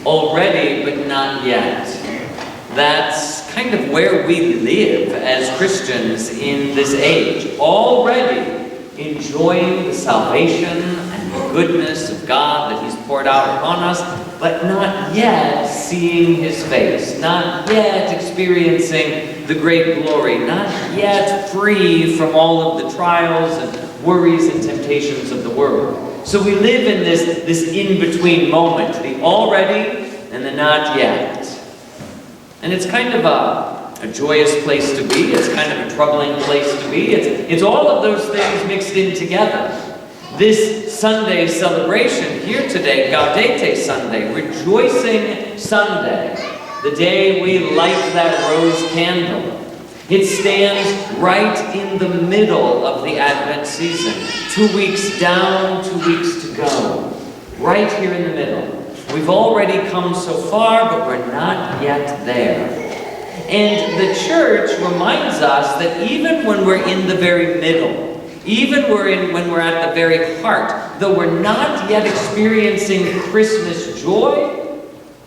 already but not yet. That's kind of where we live as Christians in this age. Already enjoying the salvation and the goodness of God that He's poured out upon us, but not yet seeing His face, not yet experiencing the great glory, not yet free from all of the trials and worries and temptations of the world. So we live in this in-between moment, the already and the not yet. And it's kind of a joyous place to be. It's kind of a troubling place to be. It's all of those things mixed in together. This Sunday celebration here today, Gaudete Sunday, Rejoicing Sunday, the day we light that rose candle. It stands right in the middle of the Advent season. 2 weeks down, 2 weeks to go. Right here in the middle. We've already come so far, but we're not yet there. And the church reminds us that even when we're in the very middle, even when we're at the very heart, though we're not yet experiencing Christmas joy,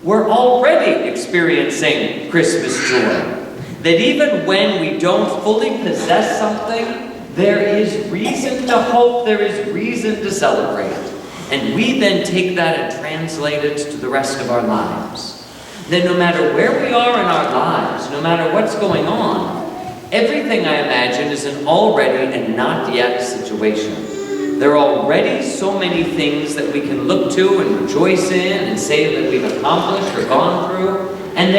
we're already experiencing Christmas joy. That even when we don't fully possess something, there is reason to hope, there is reason to celebrate. And we then take that and translate it to the rest of our lives. That no matter where we are in our lives, no matter what's going on, everything I imagine is an already and not yet situation. There are already so many things that we can look to and rejoice in and say that we've accomplished or gone through. And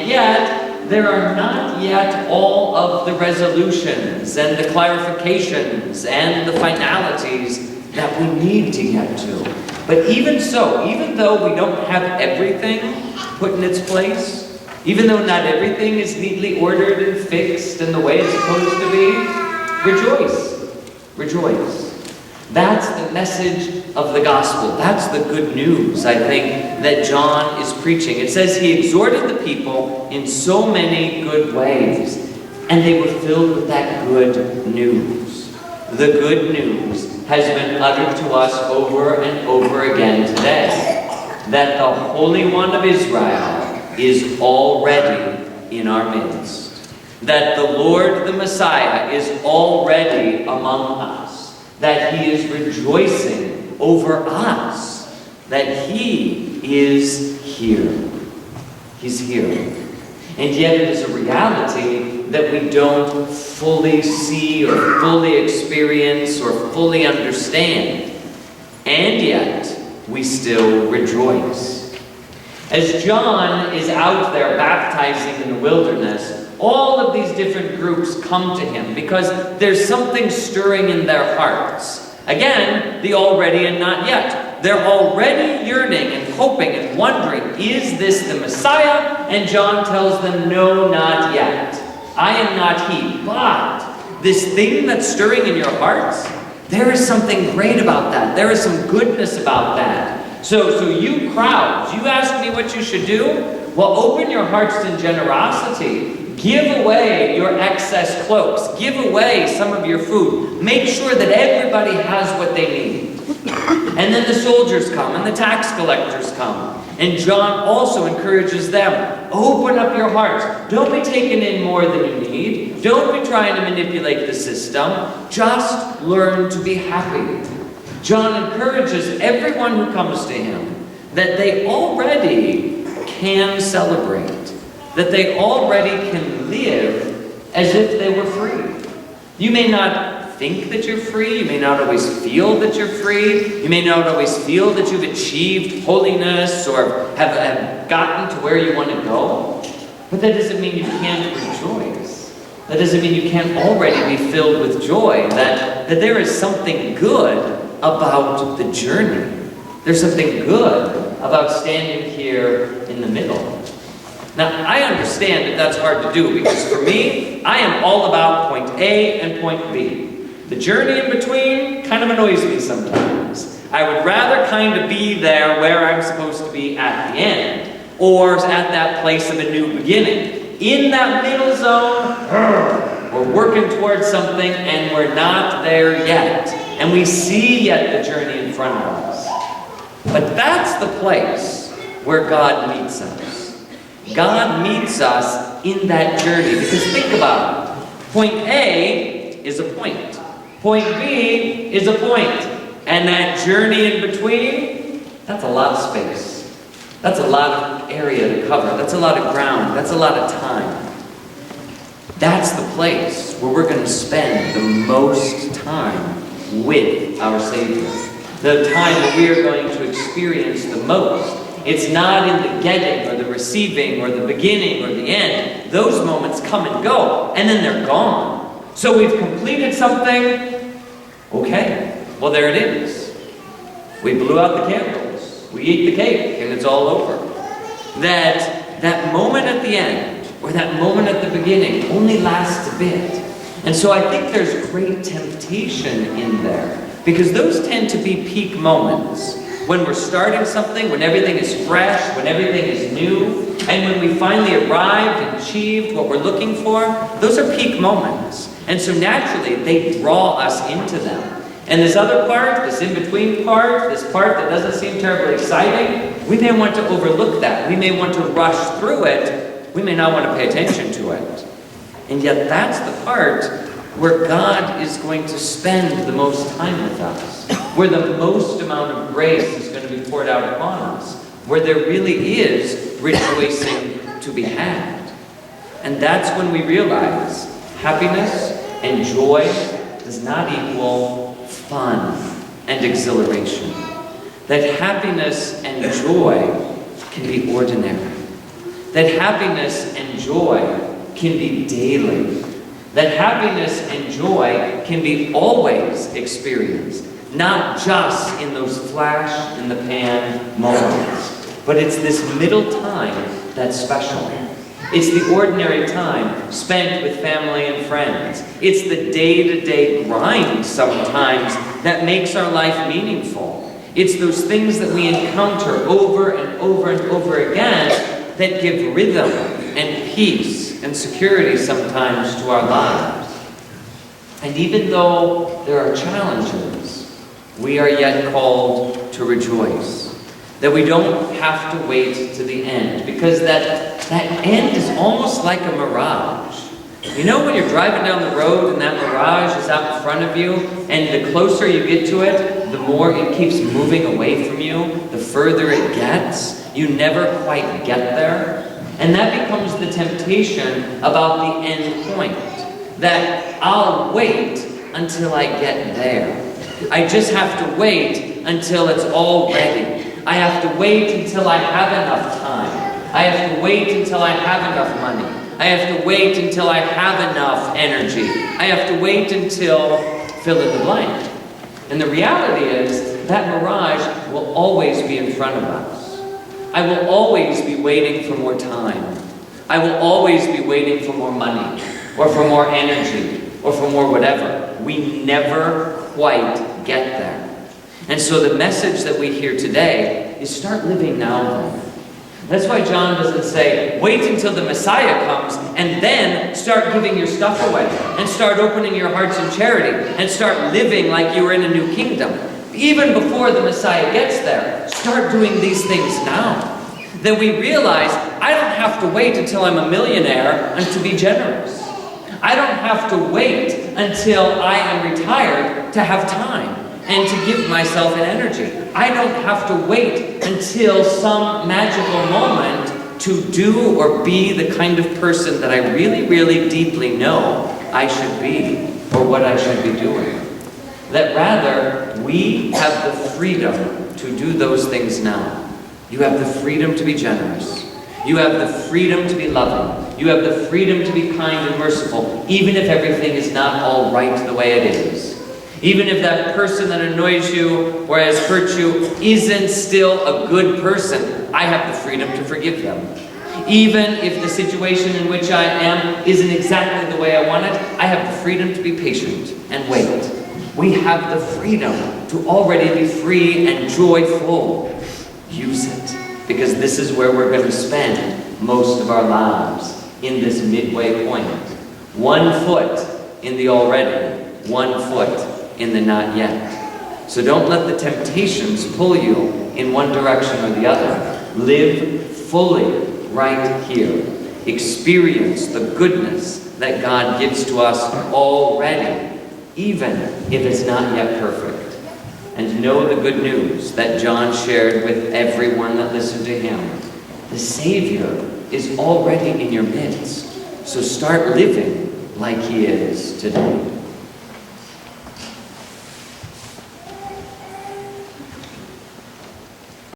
yet, there are not yet all of the resolutions and the clarifications and the finalities that we need to get to. But even so, even though we don't have everything put in its place, even though not everything is neatly ordered and fixed in the way it's supposed to be, rejoice. Rejoice. That's the message of the gospel. That's the good news, I think, that John is preaching. It says he exhorted the people in so many good ways, and they were filled with that good news. The good news has been uttered to us over and over again today, that the Holy One of Israel is already in our midst, that the Lord, the Messiah, is already among us, that He is rejoicing over us, that He is here. He's here. And yet it is a reality that we don't fully see or fully experience or fully understand. And yet, we still rejoice. As John is out there baptizing in the wilderness, all of these different groups come to him because there's something stirring in their hearts. Again, the already and not yet. They're already yearning and hoping and wondering, is this the Messiah? And John tells them, no, not yet. I am not He. But this thing that's stirring in your hearts, there is something great about that. There is some goodness about that. So you crowds, you ask me what you should do? Well, open your hearts in generosity. Give away your excess cloaks. Give away some of your food. Make sure that everybody has what they need. And then the soldiers come and the tax collectors come. And John also encourages them, open up your hearts. Don't be taking in more than you need. Don't be trying to manipulate the system. Just learn to be happy. John encourages everyone who comes to him that they already can celebrate, that they already can live as if they were free. You may not think that you're free. You may not always feel that you're free. You may not always feel that you've achieved holiness or have gotten to where you want to go. But that doesn't mean you can't rejoice. That doesn't mean you can't already be filled with joy. That there is something good about the journey. There's something good about standing here in the middle. Now, I understand that that's hard to do because for me, I am all about point A and point B. The journey in between kind of annoys me sometimes. I would rather kind of be there where I'm supposed to be at the end, or at that place of a new beginning. In that middle zone, we're working towards something and we're not there yet. And we see yet the journey in front of us. But that's the place where God meets us. God meets us in that journey. Because think about it. Point A is a point. Point B is a point. And that journey in between, that's a lot of space. That's a lot of area to cover. That's a lot of ground. That's a lot of time. That's the place where we're going to spend the most time with our Savior. The time that we are going to experience the most. It's not in the getting or the receiving or the beginning or the end. Those moments come and go, and then they're gone. So we've completed something. Okay, well there it is. We blew out the candles. We eat the cake, and it's all over. That moment at the end, or that moment at the beginning, only lasts a bit. And so I think there's great temptation in there, because those tend to be peak moments. When we're starting something, when everything is fresh, when everything is new, and when we finally arrived and achieved what we're looking for, those are peak moments. And so naturally, they draw us into them. And this other part, this in-between part, this part that doesn't seem terribly exciting, we may want to overlook that. We may want to rush through it. We may not want to pay attention to it. And yet that's the part where God is going to spend the most time with us, where the most amount of grace is going to be poured out upon us, where there really is rejoicing to be had. And that's when we realize happiness and joy does not equal fun and exhilaration. That happiness and joy can be ordinary. That happiness and joy can be daily. That happiness and joy can be always experienced, not just in those flash in the pan moments. But it's this middle time that's special. It's the ordinary time spent with family and friends. It's the day-to-day grind sometimes that makes our life meaningful. It's those things that we encounter over and over and over again that give rhythm and peace and security sometimes to our lives. And even though there are challenges, we are yet called to rejoice. That we don't have to wait to the end, because that end is almost like a mirage. You know when you're driving down the road and that mirage is out in front of you, and the closer you get to it, the more it keeps moving away from you, the further it gets. You never quite get there. And that becomes the temptation about the end point. That I'll wait until I get there. I just have to wait until it's all ready. I have to wait until I have enough time. I have to wait until I have enough money. I have to wait until I have enough energy. I have to wait until fill in the blank. And the reality is that mirage will always be in front of us. I will always be waiting for more time. I will always be waiting for more money, or for more energy, or for more whatever. We never quite get there. And so the message that we hear today is start living now then. That's why John doesn't say, wait until the Messiah comes and then start giving your stuff away and start opening your hearts in charity and start living like you were in a new kingdom. Even before the Messiah gets there, start doing these things now. That we realize, I don't have to wait until I'm a millionaire and to be generous. I don't have to wait until I am retired to have time and to give myself an energy. I don't have to wait until some magical moment to do or be the kind of person that I really, really deeply know I should be, or what I should be doing. That rather, we have the freedom to do those things now. You have the freedom to be generous. You have the freedom to be loving. You have the freedom to be kind and merciful, even if everything is not all right the way it is. Even if that person that annoys you or has hurt you isn't still a good person, I have the freedom to forgive them. Even if the situation in which I am isn't exactly the way I want it, I have the freedom to be patient and wait. We have the freedom to already be free and joyful. Use it, because this is where we're going to spend most of our lives, in this midway point. 1 foot in the already, 1 foot in the not yet. So don't let the temptations pull you in one direction or the other. live fully right here. Experience the goodness that God gives to us already, even if it's not yet perfect. And know the good news that John shared with everyone that listened to him. The Savior is already in your midst. So start living like he is today.